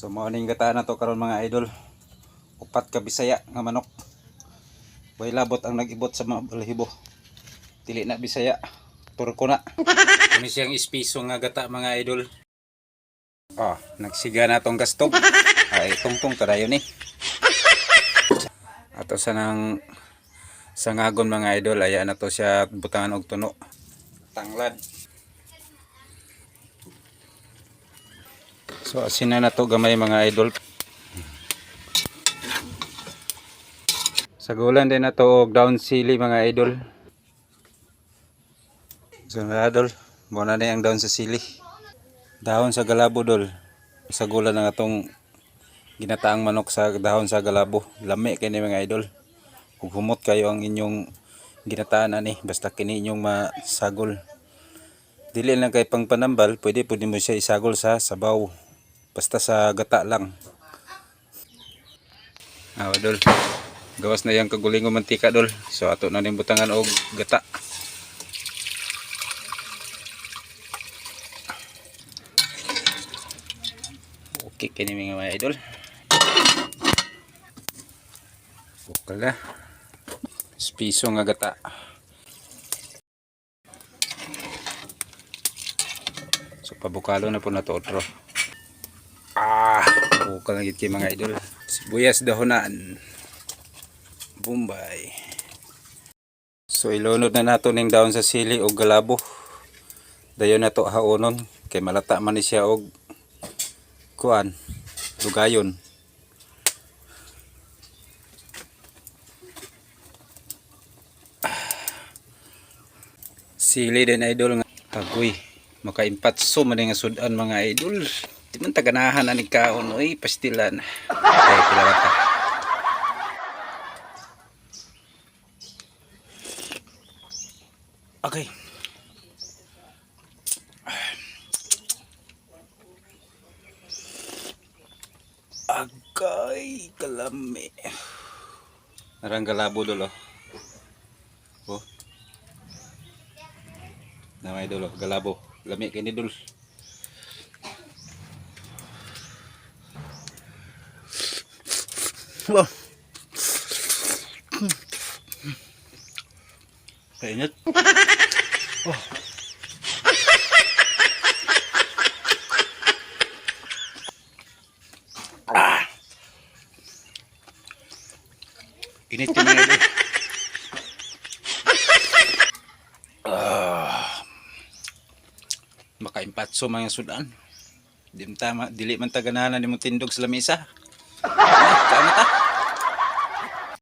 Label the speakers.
Speaker 1: So morning gata na to karon mga idol. Upat ka Bisaya nga manok. Way labot ang nag-ibot sa mga balahibo. Dili na Bisaya, Turko na. Kani siyang ispiso nga gata mga idol. Nagsiga na tong gastog. Ay tungtong kadayon ni. Ato sa nang sangagon mga idol, aya na to siya butangan og tuno. Tanglad. So asin na to gamay mga idol. Sagulan din na to og down sili mga idol. So mga idol, muna na ang down sa sili. Dahon sa galabo dol. Sagulan na atong ginataang manok sa dahon sa galabo. Lami kini mga idol. Kung humot kayo ang inyong ginataan ani, basta kini inyong masagol. Dili lang kay pang panambal, pwede mo siya isagol sa sabaw. Basta sa gata lang. Dol. Gawas na yang kagulingong mantika dol. So ato na ning butangan og gata. Okay kini mga idol. Bukala. Piso nga gata. So pabukalo na po na to otro. Bukal na gid kay mga idol. Sibuyas dahonan. Bombay. So ilunod na nato ning daon sa sili o galabo. Dayon na to haonon kay malata man ni siya og kuan, lugayon. Sili din idol nga agoy. Makaimpatso man nga sudan mga idol. Di man taganahan ani kaon oy pastilan. Okay, pila ta. Okay. Agay kalami. Narang galabo dolo. Namay dolo, galabo. Lami kini dul. Wow. Kainit. Init yung mga idol. Makaimpatso mga sudan. Dili man taganahan ni mo tindog sa lamisa.